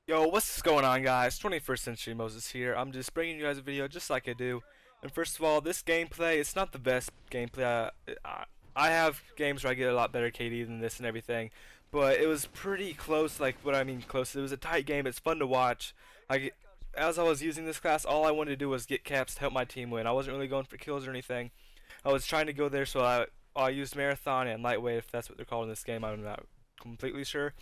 Yo, what's going on, guys? 21st Century Moses here. I'm just bringing you guys a video just like I do. And first of all, this gameplay, it's not the best gameplay. I have games where I get a lot better KD than this and everything, but it was pretty close. Like, what I mean close, it was a tight game. It's fun to watch. As I was using this class, all I wanted to do was get caps to help my team win. I wasn't really going for kills or anything. I was trying to go there, so I used Marathon and Lightweight, if that's what they're called in this game. I'm not completely sure.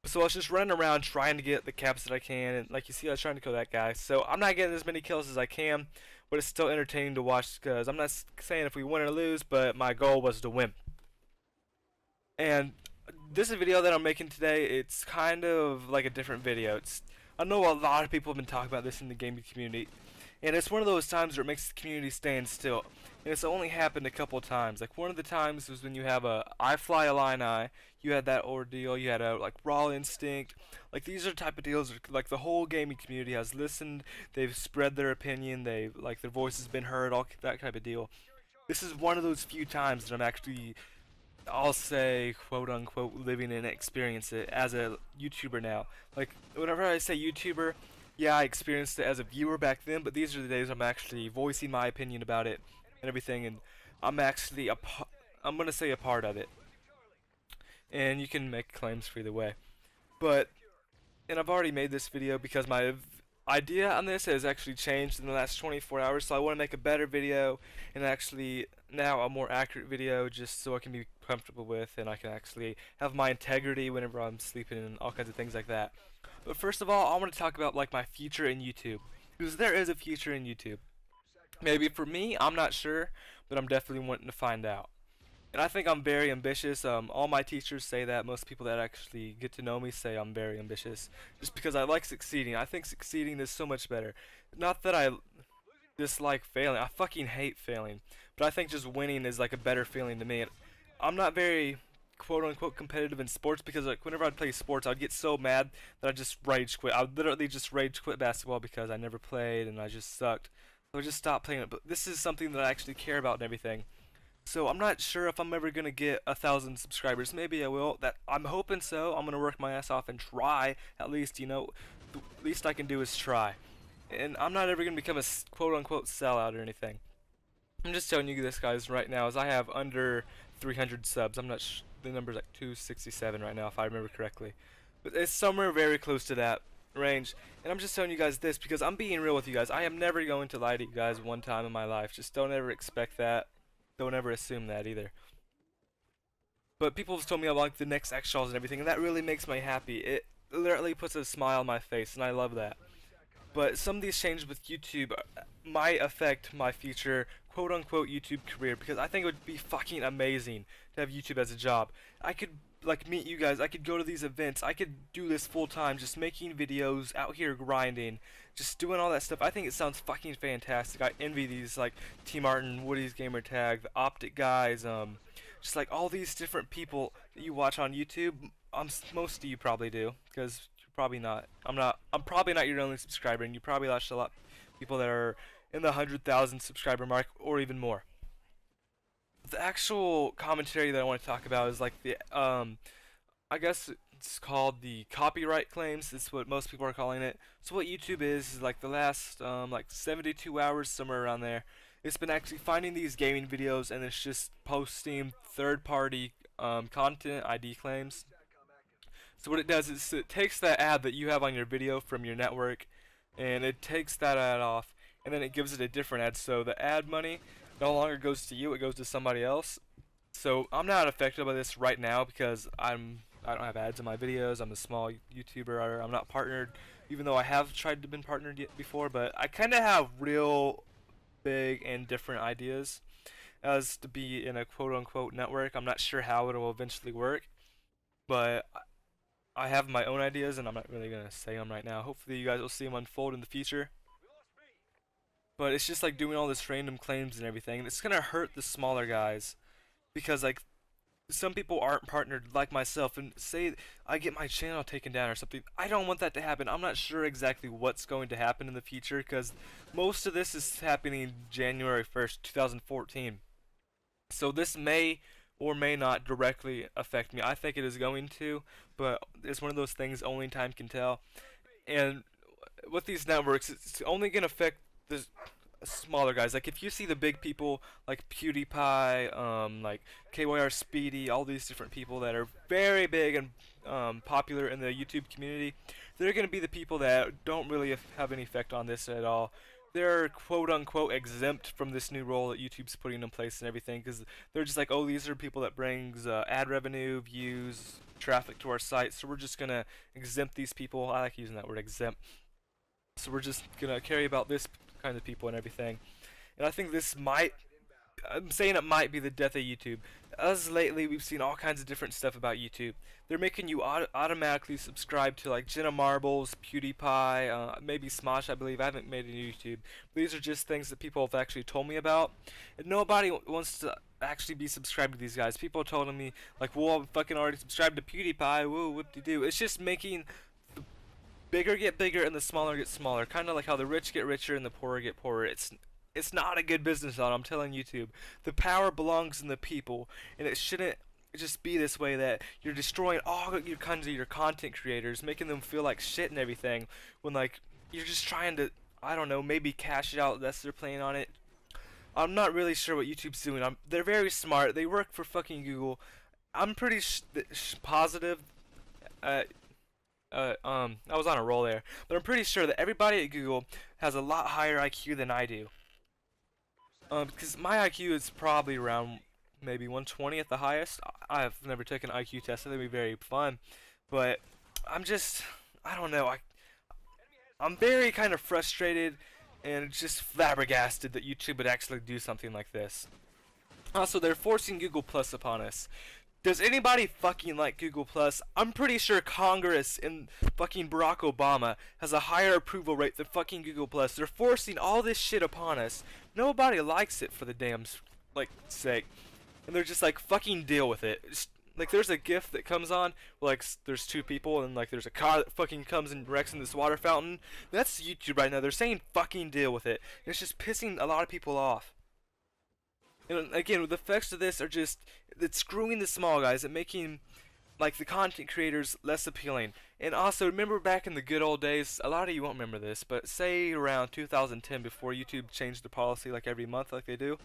So I was just running around trying to get the caps that I can, and like you see, I was trying to kill that guy. So I'm not getting as many kills as I can, but it's still entertaining to watch because I'm not saying if we win or lose, but my goal was to win. And this video that I'm making today, it's kind of like a different video. I know a lot of people have been talking about this in the gaming community, and it's one of those times where it makes the community stand still. And it's only happened a couple times. Like, one of the times was when you have a I Fly Illini, you had that ordeal, you had a like Raw Instinct. Like, these are the type of deals where, like, the whole gaming community has listened, they've spread their opinion, they like their voice has been heard, all that type of deal. This is one of those few times that I'm actually, I'll say, quote unquote, living and experience it as a YouTuber now. Like, whenever I say YouTuber, yeah, I experienced it as a viewer back then, but these are the days I'm actually voicing my opinion about it and everything, and I'm actually I'm gonna say a part of it. And you can make claims for either way. But, and I've already made this video because my idea on this has actually changed in the last 24 hours, so I want to make a better video and actually now a more accurate video just so I can be comfortable with and I can actually have my integrity whenever I'm sleeping and all kinds of things like that. But first of all, I want to talk about like my future in YouTube, because there is a future in YouTube. Maybe for me, I'm not sure, but I'm definitely wanting to find out. And I think I'm very ambitious. All my teachers say that. Most people that actually get to know me say I'm very ambitious. Just because I like succeeding. I think succeeding is so much better. Not that I dislike failing. I fucking hate failing. But I think just winning is like a better feeling to me. And I'm not very quote unquote competitive in sports because like whenever I'd play sports I'd get so mad that I just rage quit. I would literally just rage quit basketball because I never played and I just sucked. So I just stopped playing it. But this is something that I actually care about and everything. So I'm not sure if I'm ever gonna get 1,000 subscribers. Maybe I will. That I'm hoping so. I'm gonna work my ass off and try. At least, you know, the least I can do is try. And I'm not ever gonna become a quote unquote sellout or anything. I'm just telling you this, guys, right now, as I have under 300 subs. I'm not. The number's like 267 right now, if I remember correctly. But it's somewhere very close to that range. And I'm just telling you guys this because I'm being real with you guys. I am never going to lie to you guys one time in my life. Just don't ever expect that. Don't ever assume that either. But people have told me I like the next X-Shells and everything, and that really makes me happy. It literally puts a smile on my face, and I love that. But some of these changes with YouTube might affect my future quote-unquote YouTube career, because I think it would be fucking amazing to have YouTube as a job. I could like meet you guys, I could go to these events, I could do this full-time, just making videos, out here grinding, just doing all that stuff. I think it sounds fucking fantastic. I envy these like T Martin, Woody's Gamer Tag, the Optic guys, just like all these different people that you watch on YouTube. Most of you probably do, because you're probably not. I'm probably not your only subscriber, and you probably watch a lot of people that are in the 100,000 subscriber mark or even more. The actual commentary that I want to talk about is like the I guess it's called the copyright claims. That's what most people are calling it. So what YouTube is like the last like 72 hours, somewhere around there, it's been actually finding these gaming videos and it's just posting third-party content ID claims. So what it does is it takes that ad that you have on your video from your network, and it takes that ad off, and then it gives it a different ad. So the ad money no longer goes to you; it goes to somebody else. So I'm not affected by this right now because I don't have ads in my videos. I'm a small YouTuber. I'm not partnered, even though I have tried to been partnered before. But I kind of have real big and different ideas as to be in a quote unquote network. I'm not sure how it will eventually work, but I have my own ideas, and I'm not really gonna say them right now. Hopefully, you guys will see them unfold in the future. But it's just like doing all this random claims and everything, and it's gonna hurt the smaller guys because like some people aren't partnered like myself, and say I get my channel taken down or something. I don't want that to happen. I'm not sure exactly what's going to happen in the future because most of this is happening January 1st, 2014. So this may or may not directly affect me. I think it is going to, but it's one of those things only time can tell. And with these networks, it's only gonna affect the smaller guys. Like if you see the big people like PewDiePie, like KYR Speedy, all these different people that are very big and popular in the YouTube community, they're gonna be the people that don't really have any effect on this at all. They're quote unquote exempt from this new role that YouTube's putting in place and everything, because they're just like, oh, these are people that brings ad revenue, views, traffic to our site, so we're just gonna exempt these people. I like using that word, exempt. So we're just gonna carry about this kind of people and everything. And I think this might, I'm saying it might be the death of YouTube. As lately, we've seen all kinds of different stuff about YouTube. They're making you automatically subscribe to like Jenna Marbles, PewDiePie, maybe Smosh, I believe. I haven't made a YouTube. These are just things that people have actually told me about. And nobody wants to actually be subscribed to these guys. People are telling me, like, well, I'm fucking already subscribed to PewDiePie, woo, whoop-de-doo. It's just making the bigger get bigger and the smaller get smaller. Kind of like how the rich get richer and the poorer get poorer. It's not a good business model, I'm telling YouTube. The power belongs in the people, and it shouldn't just be this way that you're destroying all your kinds of your content creators, making them feel like shit and everything, when like you're just trying to, I don't know, maybe cash it out. That's they're playing on it. I'm not really sure what YouTube's doing. They're very smart. They work for fucking Google. I'm pretty positive. I was on a roll there, but I'm pretty sure that everybody at Google has a lot higher IQ than I do. Because my IQ is probably around maybe 120 at the highest. I've never taken an IQ test, so that'd be very fun. But I don't know. I'm very kind of frustrated and just flabbergasted that YouTube would actually do something like this. Also, they're forcing Google Plus upon us. Does anybody fucking like Google Plus? I'm pretty sure Congress and fucking Barack Obama has a higher approval rate than fucking Google Plus. They're forcing all this shit upon us. Nobody likes it for the damn like sake, and they're just like, fucking deal with it. Like there's a GIF that comes on, like there's two people and like there's a car that fucking comes and wrecks in this water fountain. That's YouTube right now. They're saying fucking deal with it. And it's just pissing a lot of people off. And again, the effects of this are just, it's screwing the small guys and making like the content creators less appealing. And also, remember back in the good old days, a lot of you won't remember this, but say around 2010, before YouTube changed the policy like every month like they do,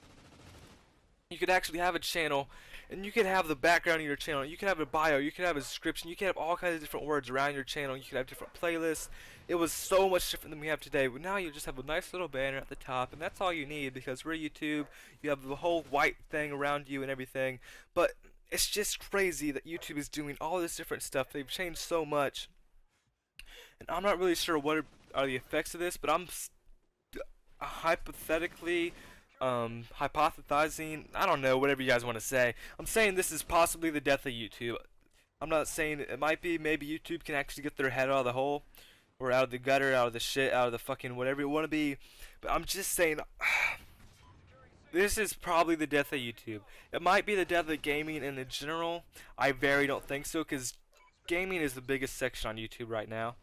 you could actually have a channel, and you could have the background of your channel, you could have a bio, you could have a description, you could have all kinds of different words around your channel, you could have different playlists. It was so much different than we have today, but now you just have a nice little banner at the top, and that's all you need, because we're YouTube, you have the whole white thing around you and everything. But it's just crazy that YouTube is doing all this different stuff. They've changed so much, and I'm not really sure what are the effects of this, but I'm hypothetically hypothesizing, I don't know, whatever you guys want to say. I'm saying this is possibly the death of YouTube. I'm not saying it might be. Maybe YouTube can actually get their head out of the hole, or out of the gutter, out of the shit, out of the fucking whatever you want to be. But I'm just saying, this is probably the death of YouTube. It might be the death of gaming in the general. I very don't think so, because gaming is the biggest section on YouTube right now.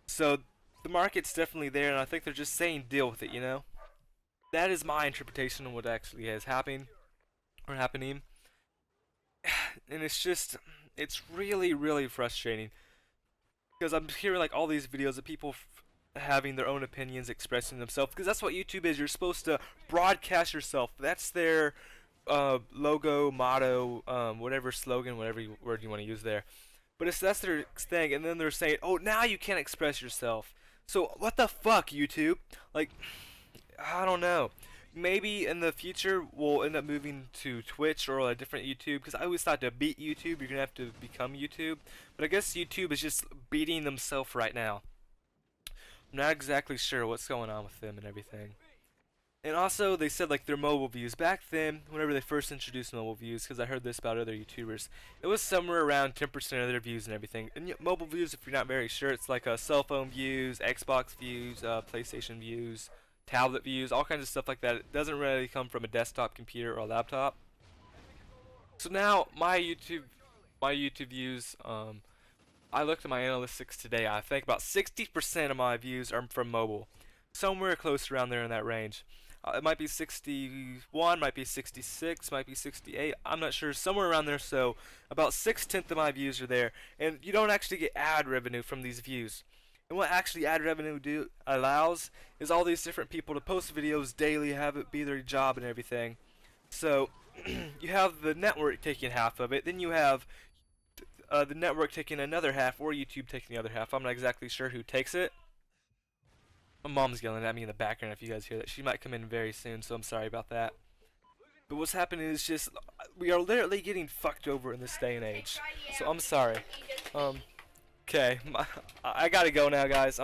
So the market's definitely there, and I think they're just saying deal with it, you know? That is my interpretation of what actually is happening, or happening. And it's really, really frustrating, because I'm hearing like all these videos of people having their own opinions, expressing themselves, because that's what YouTube is. You're supposed to broadcast yourself. That's their logo, motto, whatever slogan, whatever word you want to use there. But that's their thing, and then they're saying, oh, now you can't express yourself. So what the fuck, YouTube? Like, I don't know. Maybe in the future we'll end up moving to Twitch or a different YouTube, because I always thought to beat YouTube you're gonna have to become YouTube. But I guess YouTube is just beating themselves right now. I'm not exactly sure what's going on with them and everything. And also, they said like their mobile views back then, whenever they first introduced mobile views, because I heard this about other YouTubers, it was somewhere around 10% of their views and everything. And mobile views, if you're not very sure, it's like cell phone views, Xbox views, PlayStation views, tablet views, all kinds of stuff like that. It doesn't really come from a desktop computer or a laptop. So now my YouTube views, I looked at my analytics today. I think about 60% of my views are from mobile, somewhere close around there in that range. It might be 61, might be 66, might be 68. I'm not sure, somewhere around there. So about 6/10 of my views are there, and you don't actually get ad revenue from these views. And what actually ad revenue allows is all these different people to post videos daily, have it be their job and everything. So you have the network taking half of it, then you have the network taking another half, or YouTube taking the other half. I'm not exactly sure who takes it. My mom's yelling at me in the background if you guys hear that. She might come in very soon, so I'm sorry about that. But what's happening is just, we are literally getting fucked over in this day and age. So I'm sorry. Okay, I gotta go now, guys.